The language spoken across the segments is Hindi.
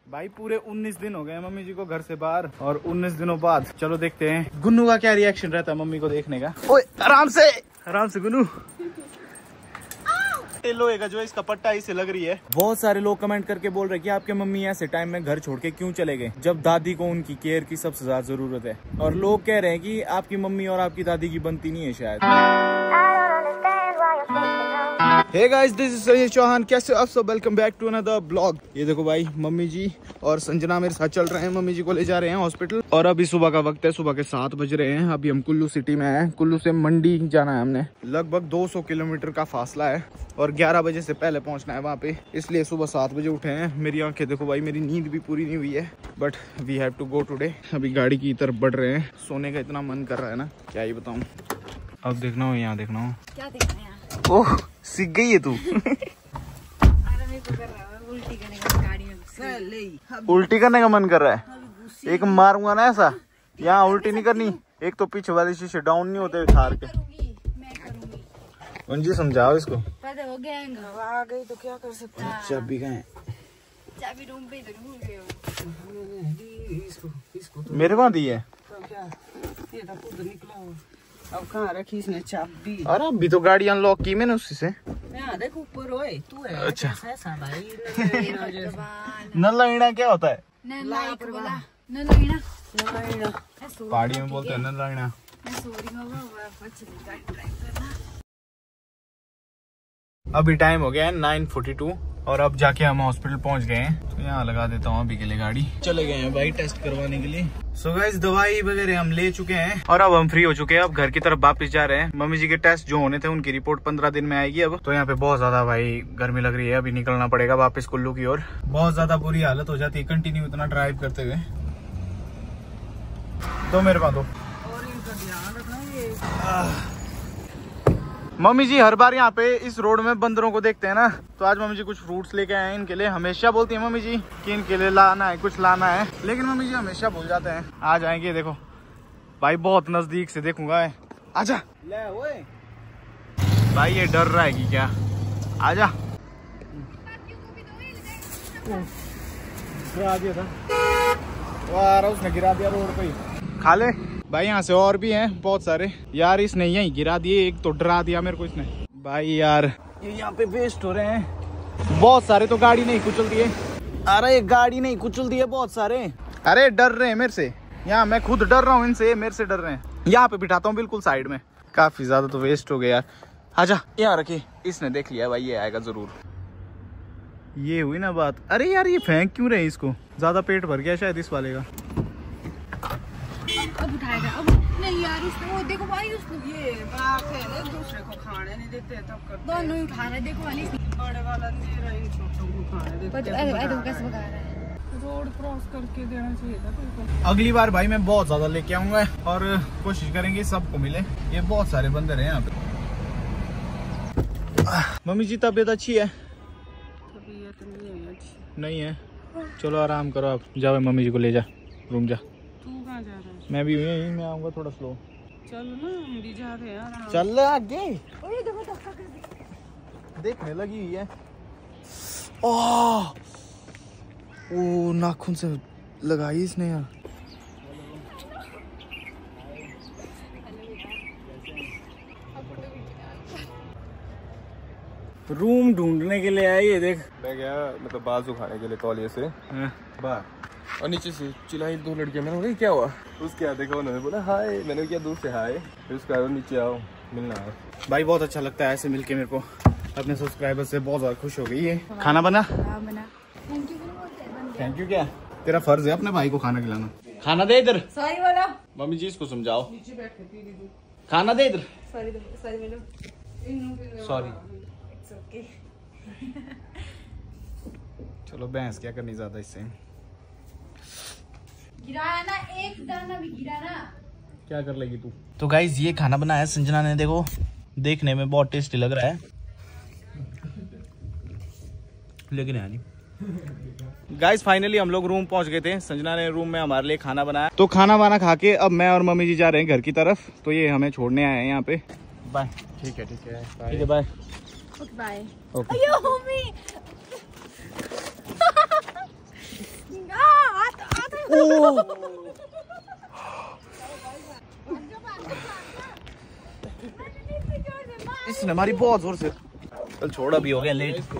भाई पूरे 19 दिन हो गए मम्मी जी को घर से बाहर, और 19 दिनों बाद चलो देखते हैं गुन्नू का क्या रिएक्शन रहता है मम्मी को देखने का। ओए आराम से गुन्नू। लोहे का जो इसका पट्टा इसे लग रही है। बहुत सारे लोग कमेंट करके बोल रहे कि आपके मम्मी ऐसे टाइम में घर छोड़ के क्यों चले गए जब दादी को उनकी केयर की सबसे ज्यादा जरूरत है। और लोग कह रहे हैं कि आपकी मम्मी और आपकी दादी की बनती नहीं है शायद। Hey guys, this is Sanjay Chauhan. कैसे आप सब? Welcome back to another blog. ये देखो भाई, मम्मी जी और संजना मेरे साथ चल रहे हैं। मम्मी जी को ले जा रहे हैं हॉस्पिटल, और अभी सुबह का वक्त है, सुबह के 7 बज रहे हैं। अभी हम कुल्लू सिटी में हैं। कुल्लू से मंडी जाना है हमने, लगभग 200 किलोमीटर का फासला है, और 11 बजे से पहले पहुंचना है वहाँ पे, इसलिए सुबह 7 बजे उठे हैं। मेरी आंखें देखो भाई, मेरी नींद भी पूरी नहीं हुई है, but we have to go today. अभी गाड़ी की तरफ बढ़ रहे हैं। सोने का इतना मन कर रहा है ना, क्या ही बताऊँ। अब देखना हो, यहाँ देखना हो। क्या देखना है? ओह, सीख गई है तू। उल्टी करने का मन कर रहा है। एक मारूंगा ना ऐसा, यहाँ उल्टी नहीं करनी। एक तो पीछे वाले शीशे डाउन नहीं होते थार के। उनजी समझाओ इसको। हो गया आ गई तो क्या कर सकते हैं। चाबी कहाँ है? चाबी रूम पे इधर भूल गए हो। मेरे वहाँ दी है। तो क्या ये तो खुद निकला हो। अब कहाँ रखी इसने चाबी? अरे अभी तो गाड़ी अनलॉक की मैंने उसी से। यहाँ देख ऊपर ओए, तू है। अच्छा ऐसा भाई। नल्ला क्या होता है? पहाड़ी में बोलते हैं नल्ला। अभी टाइम हो गया है 9:42, और अब जाके हम हॉस्पिटल पहुंच गए हैं। तो यहाँ लगा देता हूँ अभी के लिए गाड़ी। चले गए हैं भाई टेस्ट करवाने के लिए। सो गाइस, दवाई वगैरह हम ले चुके हैं, और अब हम फ्री हो चुके हैं। अब घर की तरफ वापस जा रहे हैं। मम्मी जी के टेस्ट जो होने थे उनकी रिपोर्ट 15 दिन में आएगी। अब तो यहाँ पे बहुत ज्यादा भाई गर्मी लग रही है, अभी निकलना पड़ेगा वापस कुल्लू की ओर। बहुत ज्यादा बुरी हालत हो जाती है कंटिन्यू इतना ड्राइव करते हुए। तो मेरे पास दो। मम्मी जी हर बार यहाँ पे इस रोड में बंदरों को देखते हैं ना, तो आज मम्मी जी कुछ फ्रूट्स लेके आए हैं इनके लिए। हमेशा बोलती है मम्मी जी कि इनके लिए लाना है, कुछ लाना है, लेकिन मम्मी जी हमेशा भूल जाते हैं। आ जाएंगे, देखो भाई बहुत नजदीक से देखूंगा। आजा ले ओए भाई, ये डर रहा है कि क्या? आजा। गिरा दिया था, उसने गिरा दिया रोड पे। खा ले भाई, यहाँ से और भी हैं बहुत सारे। यार इसने यहीं गिरा दिए, एक तो डरा दिया मेरे को इसने। भाई यार ये यहाँ पे वेस्ट हो रहे हैं बहुत सारे। तो गाड़ी नहीं कुचल दिए। अरे गाड़ी नहीं कुचल दिए बहुत सारे। अरे डर रहे हैं मेरे से, यहाँ मैं खुद डर रहा हूँ इनसे, मेरे से डर रहे हैं। यहाँ पे बिठाता हूँ बिल्कुल साइड में। काफी ज्यादा तो वेस्ट हो गया यार। आजा यहाँ रखे। इसने देख लिया भाई, ये आएगा जरूर। ये हुई ना बात। अरे यार ये फेंक क्यों रहे इसको? ज्यादा पेट भर गया शायद इस वाले का। अब उठाएगा। अब नहीं यार, उसने वो देखो भाई, उसने ये बात है ना, दूसरे को खाने नहीं देते तब करते। दोनों ही खा रहे, देखो वाली बड़े वाला दे रहा है, छोटों को खाने देते। कैसे भगा रहा है? रोड क्रॉस करके देना चाहिए था बिल्कुल। अगली बार भाई मैं बहुत ज्यादा लेके आऊंगा, और कोशिश करेंगे सबको मिले। ये बहुत सारे बंदर हैं यहाँ पे। मम्मी जी तबीयत अच्छी है? तबीयत नहीं है। चलो आराम करो, आप जाओ, मम्मी जी को ले जा, रूम जा। मैं भी यहीं में आऊंगा थोड़ा स्लो। चल ना, हम भी जा रहे हैं। चल आगे। देखने लगी हुई है। ओह, ओ नाखून से लगाई इसने यार। रूम ढूंढने के लिए आई है। देख मैं गया, मतलब बाल सुखाने के लिए तौलिए से बाहर, और नीचे से चिल्लाई 2 लड़कियां। मैंने बोला क्या हुआ? उसके यहाँ देखा, उन्होंने बोला हाय। मैंने क्या दूर से हाय, फिर उसके बाद नीचे आओ मिलना है। भाई बहुत अच्छा लगता है ऐसे मिलके। मेरे को अपने सब्सक्राइबर से बहुत ज्यादा खुश हो गई है। खाना बना? Thank you. क्या तेरा फर्ज है अपने भाई को खाना खिलाना। खाना दे इधर। सॉरी बोलो मम्मी जी इसको समझाओ, खाना दे इधर। सॉरी। चलो भैंस क्या करनी ज्यादा इससे। गिराया ना, एक दाना भी गिरा ना, क्या कर लेगी तू? तो गाइज ये खाना बनाया संजना ने, देखो देखने में बहुत टेस्टी लग रहा है, लेकिन है नहीं। गाइज फाइनली हम लोग रूम पहुंच गए थे। संजना ने रूम में हमारे लिए खाना बनाया। तो खाना वाना खा के अब मैं और मम्मी जी जा रहे हैं घर की तरफ। तो ये हमें छोड़ने आए हैं यहाँ पे। बाय। ठीक है बाय। बाय। ओके। इसने हमारी बहुत जोर से। चल छोड़, अभी हो गया लेट। तो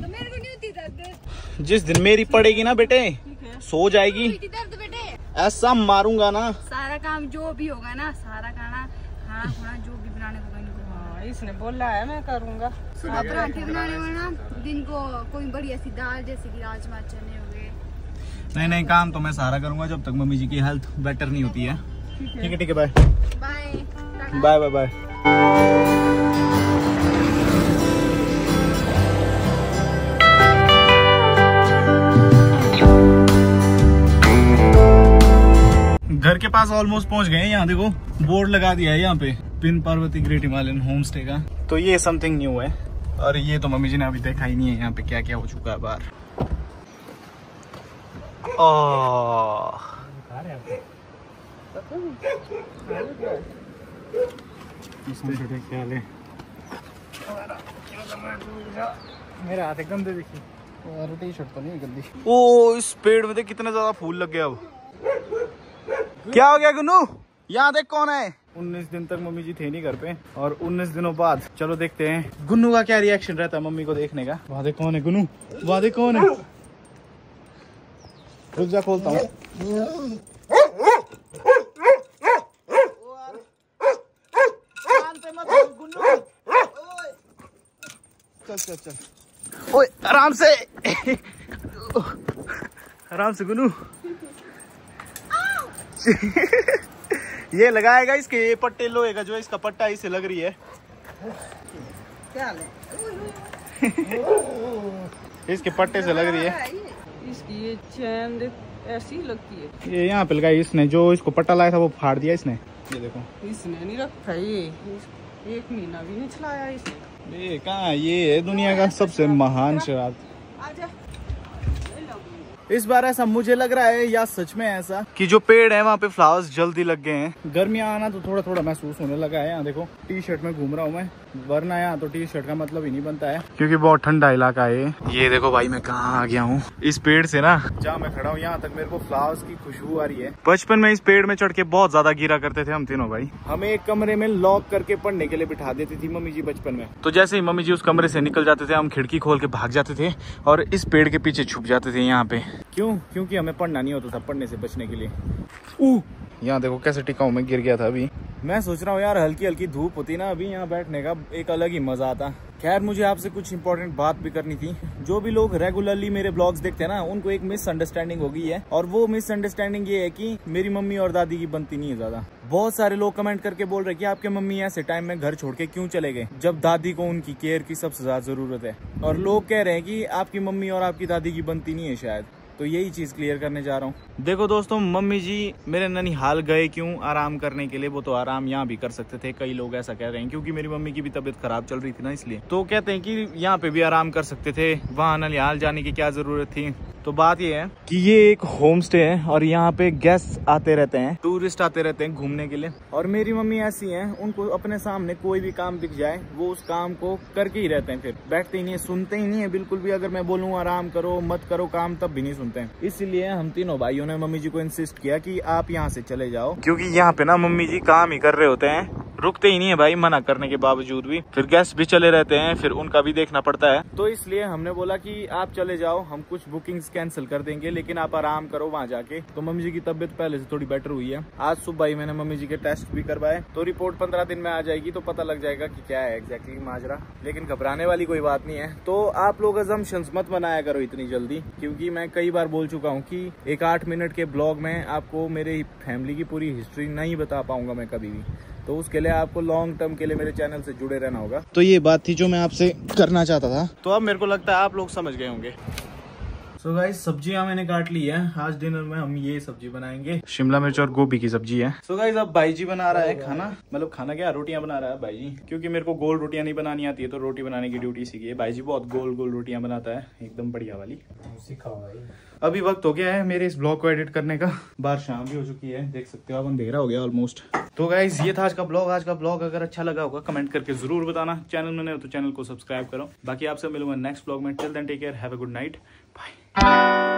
मेरे को नहीं होती दर्द। जिस दिन मेरी पड़ेगी ना बेटे, सो जाएगी। दर्द बेटे ऐसा मारूंगा ना। सारा काम जो भी होगा ना, सारा खाना खाना जो भी बनाने को इसने बोला है मैं करूँगा। पराठे बनाने वाला दिन को कोई बढ़िया सी दाल जैसे कि राजमा चने हो गए। नहीं नहीं, काम तो मैं सारा करूंगा जब तक मम्मी जी की हेल्थ बेटर नहीं होती है। ठीक है bye bye bye bye bye. घर के पास ऑलमोस्ट पहुंच गए हैं। यहाँ देखो बोर्ड लगा दिया है यहाँ पे, pin Parvati great Himalayan home stay का। तो ये समथिंग न्यू है, और ये तो मम्मी जी ने अभी देखा ही नहीं है यहाँ पे क्या क्या हो चुका है बाहर। मेरा हाथ एकदम दे देखिए, और टी शर्ट तो नहीं गंदी। ओ इस पेड़ में देख कितना ज्यादा फूल लग गया। अब क्या हो गया गुन्नू? यहाँ देख कौन है। 19 दिन तक मम्मी जी थे नहीं घर पे, और 19 दिनों बाद चलो देखते हैं गुन्नू का क्या रिएक्शन रहता है मम्मी को देखने का। वहाँ देख कौन है गुन्नू, वहाँ देख कौन है। रुक जा, खोलता हूँ। चल चल चल, ओए आराम से आराम से गुन्नू। ये लगाएगा इसके, ये पट्टे लोहे का जो इसका पट्टा इसे लग रही है। क्या ले? इसके पट्टे से लग रही है। इसकी ये चैन ऐसी लगती है। ये यहाँ पे लगाई इसने, जो इसको पट्टा लाया था वो फाड़ दिया इसने। ये देखो, इसने नहीं रखा, ये 1 महीना भी नहीं चलाया इसने। ये कहाँ, ये है दुनिया का सबसे महान शराब। आजा। इस बार ऐसा मुझे लग रहा है, या सच में ऐसा, कि जो पेड़ है वहाँ पे फ्लावर्स जल्दी लग गए हैं। गर्मियाँ आना तो थोड़ा थोड़ा महसूस होने लगा है। यहाँ देखो टी शर्ट में घूम रहा हूँ मैं, वरना यहाँ तो टी शर्ट का मतलब ही नहीं बनता है, क्योंकि बहुत ठंडा इलाका है। ये देखो भाई मैं कहाँ आ गया हूँ। इस पेड़ से ना जहाँ मैं खड़ा हूँ यहाँ तक मेरे को फ्लावर्स की खुशबू आ रही है। बचपन में इस पेड़ में चढ़ के बहुत ज्यादा गिरा करते थे हम तीनों भाई। हमें एक कमरे में लॉक करके पढ़ने के लिए बिठा देती थी मम्मी जी बचपन में। तो जैसे ही मम्मी जी उस कमरे से निकल जाते थे, हम खिड़की खोल के भाग जाते थे और इस पेड़ के पीछे छुप जाते थे यहाँ पे। क्यों? क्योंकि हमें पढ़ना नहीं होता था, पढ़ने से बचने के लिए। यहाँ देखो कैसे टिकाऊ में गिर गया था अभी। मैं सोच रहा हूँ यार, हल्की हल्की धूप होती ना अभी, यहाँ बैठने का एक अलग ही मजा आता। खैर मुझे आपसे कुछ इंपॉर्टेंट बात भी करनी थी। जो भी लोग रेगुलरली मेरे ब्लॉग्स देखते हैं ना, उनको एक मिसअंडरस्टैंडिंग हो गई है, और वो मिसअंडरस्टैंडिंग ये है कि मेरी मम्मी और दादी की बनती नहीं है ज्यादा। बहुत सारे लोग कमेंट करके बोल रहे हैं कि आपके मम्मी ऐसे टाइम में घर छोड़ के क्यों चले गए, जब दादी को उनकी केयर की सबसे ज्यादा जरूरत है। और लोग कह रहे हैं कि आपकी मम्मी और आपकी दादी की बनती नहीं है शायद। तो यही चीज क्लियर करने जा रहा हूँ। देखो दोस्तों, मम्मी जी मेरे ननिहाल गए क्यों? आराम करने के लिए। वो तो आराम यहाँ भी कर सकते थे, कई लोग ऐसा कह रहे हैं, क्योंकि मेरी मम्मी की भी तबीयत खराब चल रही थी ना, इसलिए। तो कहते हैं कि यहाँ पे भी आराम कर सकते थे, वहाँ ननिहाल जाने की क्या जरूरत थी। तो बात ये है कि ये एक होम स्टे है और यहाँ पे गेस्ट आते रहते हैं, टूरिस्ट आते रहते हैं घूमने के लिए। और मेरी मम्मी ऐसी हैं, उनको अपने सामने कोई भी काम दिख जाए वो उस काम को करके ही रहते हैं, फिर बैठते ही नहीं है, सुनते ही नहीं है बिल्कुल भी। अगर मैं बोलूँ आराम करो मत करो काम, तब भी नहीं सुनते हैं। इसलिए हम तीनों भाइयों ने मम्मी जी को इंसिस्ट किया कि आप यहाँ से चले जाओ, क्योंकि यहाँ पे ना मम्मी जी काम ही कर रहे होते हैं, रुकते ही नहीं है भाई, मना करने के बावजूद भी। फिर गेस्ट भी चले रहते हैं, फिर उनका भी देखना पड़ता है। तो इसलिए हमने बोला कि आप चले जाओ, हम कुछ बुकिंग्स कैंसिल कर देंगे, लेकिन आप आराम करो वहाँ जाके। तो मम्मी जी की तबीयत पहले से थोड़ी बेटर हुई है। आज सुबह ही मैंने मम्मी जी के टेस्ट भी करवाए, तो रिपोर्ट 15 दिन में आ जाएगी, तो पता लग जाएगा कि क्या है एग्जैक्टली माजरा। लेकिन घबराने वाली कोई बात नहीं है। तो आप लोग अजम्पशंस मत बनाया करो इतनी जल्दी, क्योंकि मैं कई बार बोल चुका हूँ कि एक 8 मिनट के ब्लॉग में आपको मेरे फैमिली की पूरी हिस्ट्री नहीं बता पाऊंगा मैं कभी भी। तो उसके लिए आपको लॉन्ग टर्म के लिए मेरे चैनल से जुड़े रहना होगा। तो ये बात थी जो मैं आपसे करना चाहता था। तो अब मेरे को लगता है आप लोग समझ गए होंगे। सो गाइस, सब्जियां मैंने काट ली है। आज डिनर में हम ये सब्जी बनाएंगे, शिमला मिर्च और गोभी की सब्जी है। सो गाइस, अब भाई जी बना रहा है खाना, मतलब खाना क्या, रोटियां बना रहा है भाई जी, क्योंकि मेरे को गोल रोटियां नहीं बनानी आती है, तो रोटी बनाने की ड्यूटी सीखी है। भाई जी बहुत गोल गोल रोटियां बनाता है, एकदम बढ़िया वाली। सिखाओ भाई। अभी वक्त हो गया है मेरे इस ब्लॉग को एडिट करने का, बाहर शाम भी हो चुकी है, देख सकते हो, अब अंधेरा हो गया ऑलमोस्ट। तो गाइस, ये था आज का ब्लॉग। आज का ब्लॉग अगर अच्छा लगा होगा कमेंट करके जरूर बताना। चैनल में नए हो तो चैनल को सब्सक्राइब करो। बाकी आपसे मिलूंगा नेक्स्ट ब्लॉग में। Till then take care, have a good night, bye.